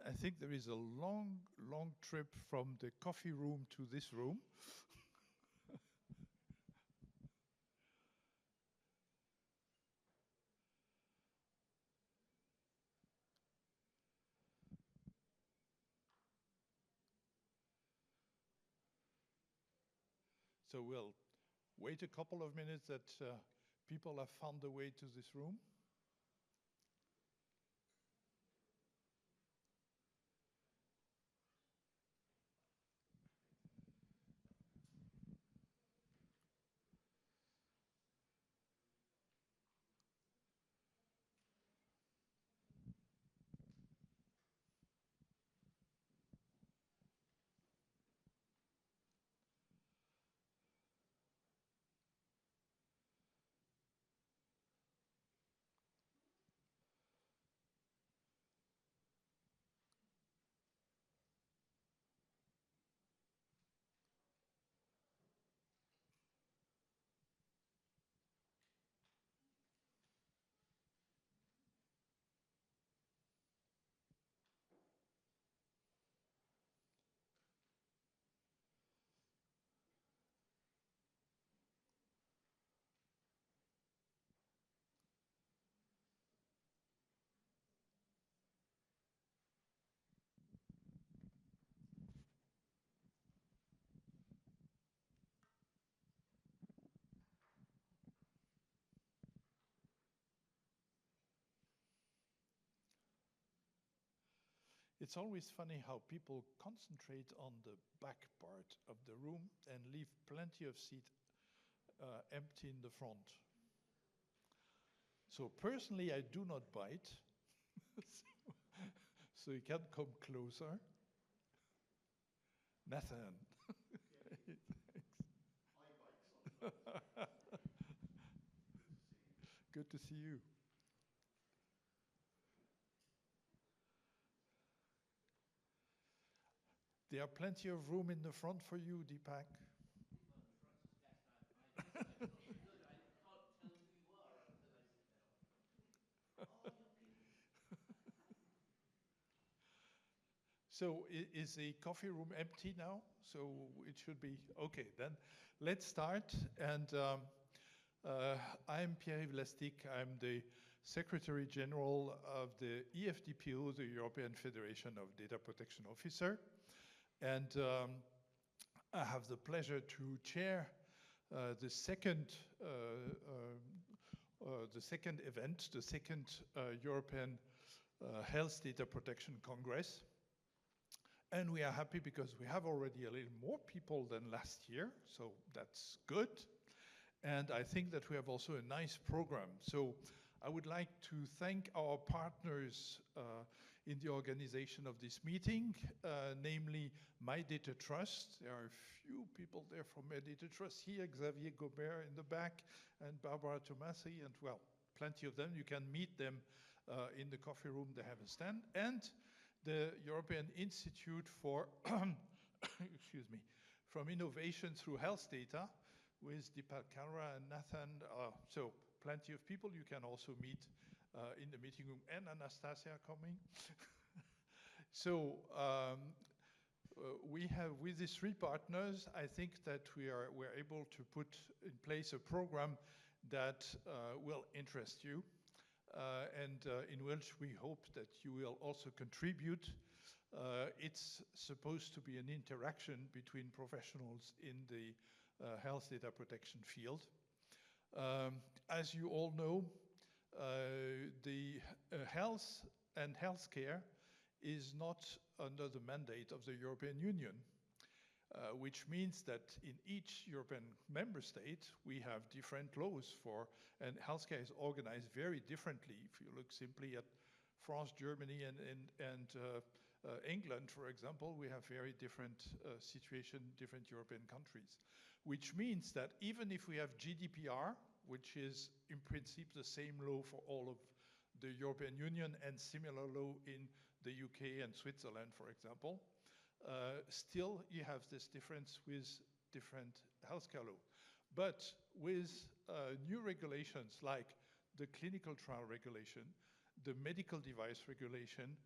I think there is a long, long trip from the coffee room to this room. So we'll wait a couple of minutes that people have found their way to this room. It's always funny how people concentrate on the back part of the room and leave plenty of seats empty in the front. So personally, I do not bite. So you can come closer. Nathan. Yeah. I bite sometimes. Good to see you. There are plenty of room in the front for you, Deepak. Well, the front is best. I can't tell who you are until I sit down. Oh, you're kidding. So is the coffee room empty now? So it should be, okay, then let's start. And I'm Pierre-Yves Lastic. I'm the Secretary General of the EFDPO, the European Federation of Data Protection Officers. And I have the pleasure to chair the second event, the second European Health Data Protection Congress. And we are happy because we have already a little more people than last year, so that's good. And I think that we have also a nice program. So I would like to thank our partners in the organization of this meeting, namely My Data Trust. There are a few people there from My Data Trust here, Xavier Gobert in the back, and Barbara Tomasi, and well, plenty of them. You can meet them in the coffee room. They have a stand. And the European Institute for, excuse me, from Innovation Through Health Data, with Deepak Kalra and Nathan. So plenty of people you can also meet in the meeting room, and Anastasia coming. So we have, with these three partners, I think that we're able to put in place a program that will interest you and in which we hope that you will also contribute. It's supposed to be an interaction between professionals in the health data protection field. As you all know, the health and healthcare is not under the mandate of the European Union, which means that in each European member state, we have different laws for, and healthcare is organized very differently. If you look simply at France, Germany, and England, for example, we have very different situation, different European countries, which means that even if we have GDPR, which is in principle the same law for all of the European Union and similar law in the UK and Switzerland, for example, still you have this difference with different healthcare law. But with new regulations like the clinical trial regulation, the medical device regulation,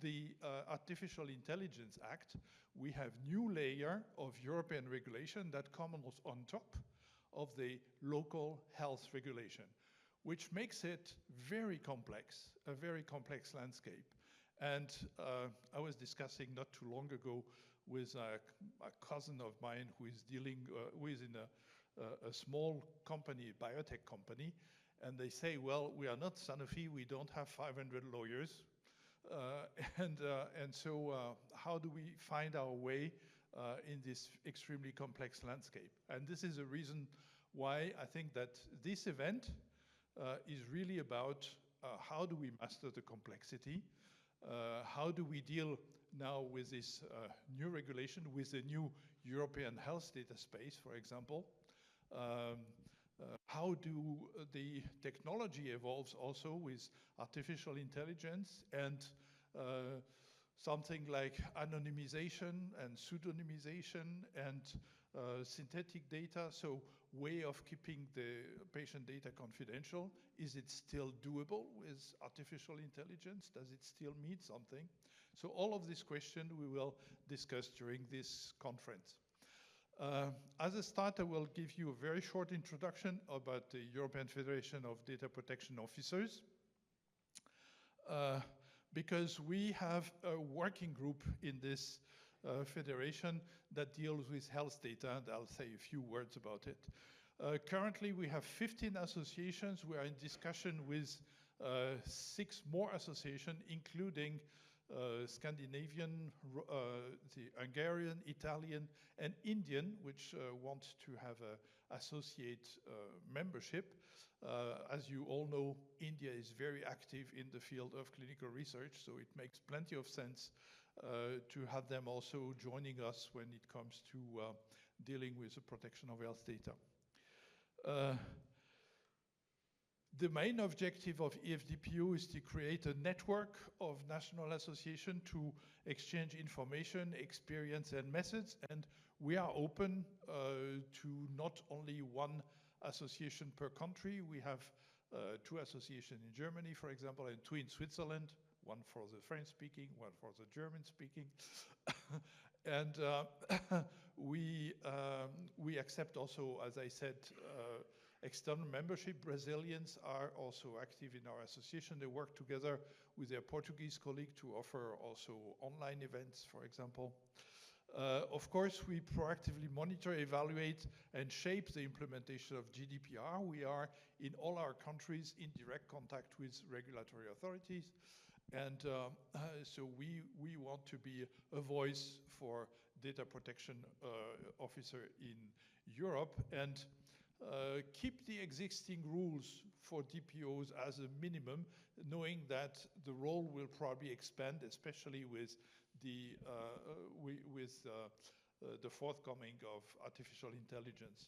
the Artificial Intelligence Act, we have new layer of European regulation that comes on top of the local health regulation, which makes it very complex, a very complex landscape. And I was discussing not too long ago with a cousin of mine who is who is in a small company, biotech company, and they say, well, we are not Sanofi, we don't have 500 lawyers. And so how do we find our way in this extremely complex landscape? And this is a reason why I think that this event is really about how do we master the complexity, how do we deal now with this new regulation, with the new European health data space, for example. How do the technology evolves also with artificial intelligence and something like anonymization and pseudonymization and synthetic data, so way of keeping the patient data confidential. Is it still doable with artificial intelligence? Does it still mean something? So all of these questions we will discuss during this conference. As a start, I will give you a very short introduction about the European Federation of Data Protection Officers, because we have a working group in this federation that deals with health data, and I'll say a few words about it. Currently, we have 15 associations. We are in discussion with 6 more associations, including Scandinavian, the Hungarian, Italian, and Indian, which want to have an associate membership. As you all know, India is very active in the field of clinical research, so it makes plenty of sense to have them also joining us when it comes to dealing with the protection of health data. The main objective of EFDPO is to create a network of national associations to exchange information, experience, and methods. And we are open to not only one association per country. We have 2 associations in Germany, for example, and 2 in Switzerland, one for the French-speaking, one for the German-speaking. And we accept also, as I said, external membership. Brazilians are also active in our association. They work together with their Portuguese colleague to offer also online events, for example. Of course, we proactively monitor, evaluate, and shape the implementation of GDPR. We are, in all our countries, in direct contact with regulatory authorities. And so we want to be a voice for data protection officer in Europe, and keep the existing rules for DPOs as a minimum, knowing that the role will probably expand, especially with the forthcoming of artificial intelligence.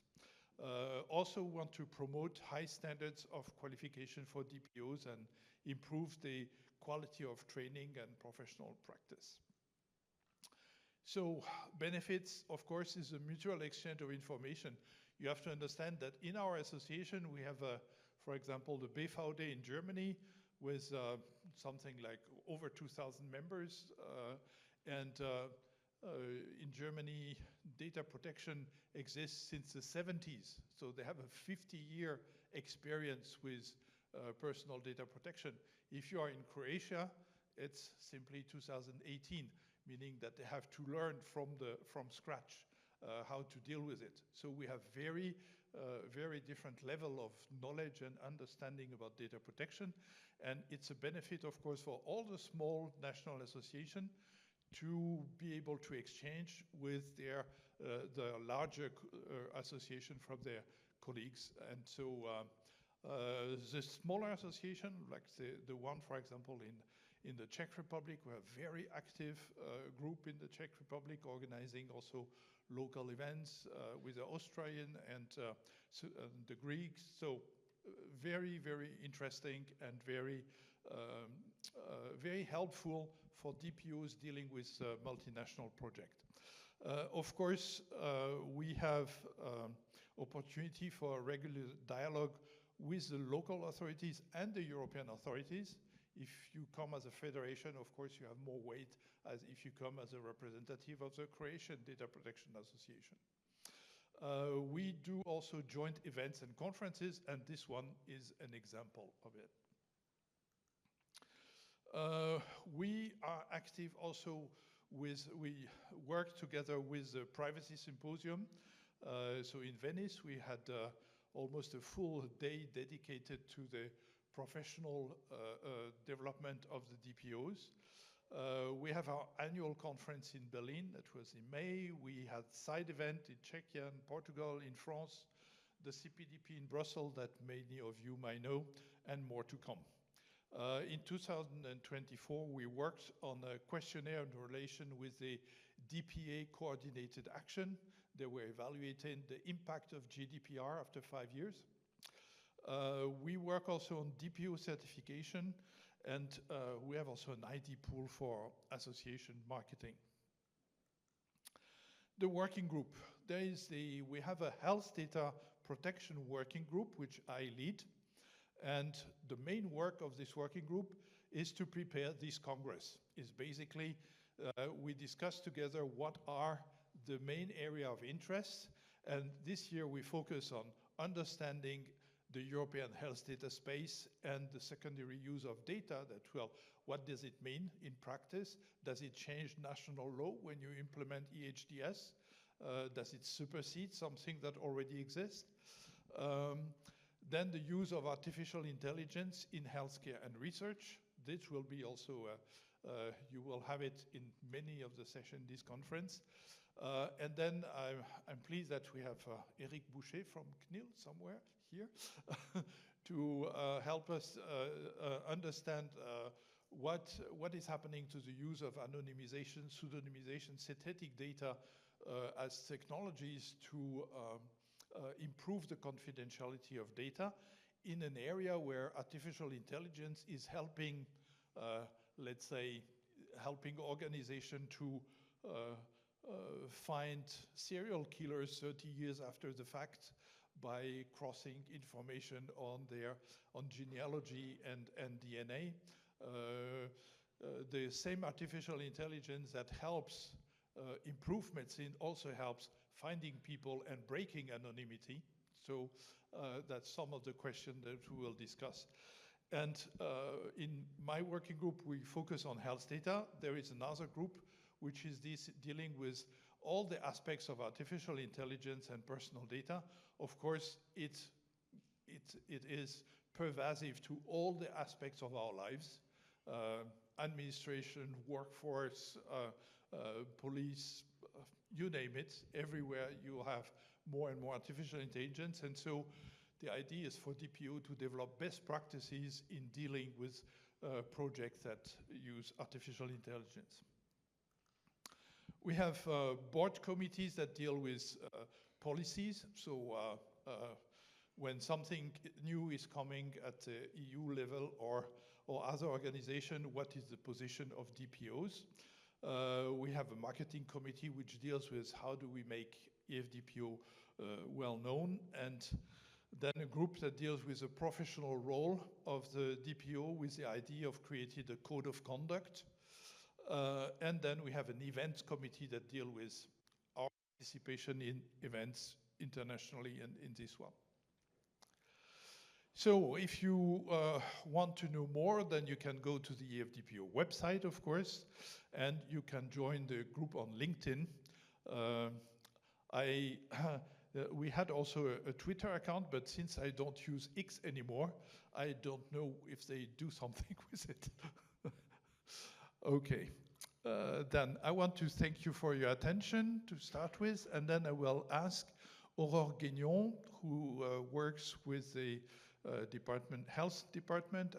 Also want to promote high standards of qualification for DPOs and improve the quality of training and professional practice. So benefits, of course, is a mutual exchange of information. You have to understand that in our association, we have, for example, the BVD in Germany with something like over 2,000 members. And in Germany, data protection exists since the 70s. So they have a 50-year experience with personal data protection. If you are in Croatia, it's simply 2018, meaning that they have to learn from scratch how to deal with it. So we have very different level of knowledge and understanding about data protection. And it's a benefit, of course, for all the small national associations to be able to exchange with the larger association from their colleagues. And so the smaller association, like the one, for example, in the Czech Republic, we have very active group in the Czech Republic organizing also local events with the Austrian and the Greeks. So very, very interesting and very helpful for DPOs dealing with multinational projects. Of course, we have opportunity for regular dialogue with the local authorities and the European authorities If you come as a federation, of course, you have more weight as if you come as a representative of the Croatian Data Protection Association. We do also joint events and conferences, and this one is an example of it. We are active also with, we work together with the Privacy Symposium. So in Venice, we had almost a full day dedicated to the professional development of the DPOs. We have our annual conference in Berlin, that was in May. We had side event in Czechia and Portugal, in France, the CPDP in Brussels that many of you might know, and more to come. In 2024, we worked on a questionnaire in relation with the DPA coordinated action. They were evaluating the impact of GDPR after 5 years. We work also on DPO certification, and we have also an ID pool for association marketing. The working group. We have a health data protection working group, which I lead. And the main work of this working group is to prepare this Congress. It's basically, we discuss together what are the main area of interest. And this year we focus on understanding the European health data space and the secondary use of data that, well, what does it mean in practice? Does it change national law when you implement EHDS? Does it supersede something that already exists? Then the use of artificial intelligence in healthcare and research. This will be also, you will have it in many of the sessions this conference. And then I'm pleased that we have Eric Boucher from CNIL somewhere here to help us understand what is happening to the use of anonymization, pseudonymization, synthetic data as technologies to improve the confidentiality of data in an area where artificial intelligence is helping, let's say, helping organizations to find serial killers 30 years after the fact by crossing information on genealogy and DNA. The same artificial intelligence that helps improve medicine also helps finding people and breaking anonymity. So that's some of the questions that we will discuss. And in my working group, we focus on health data. There is another group which is dealing with all the aspects of artificial intelligence and personal data. Of course, it is pervasive to all the aspects of our lives. Administration, workforce, police, you name it. Everywhere you have more and more artificial intelligence. And so the idea is for DPO to develop best practices in dealing with projects that use artificial intelligence. We have board committees that deal with policies. So when something new is coming at the EU level or other organization, what is the position of DPOs? We have a marketing committee which deals with how do we make EFDPO well known, and then a group that deals with the professional role of the DPO with the idea of creating a code of conduct. And then we have an events committee that deal with our participation in events internationally and in this one. So if you want to know more, then you can go to the EFDPO website, of course, and you can join the group on LinkedIn. We had also a Twitter account, but since I don't use X anymore, I don't know if they do something with it. Okay, then I want to thank you for your attention to start with, and then I will ask Aurore Guignon, who works with the health department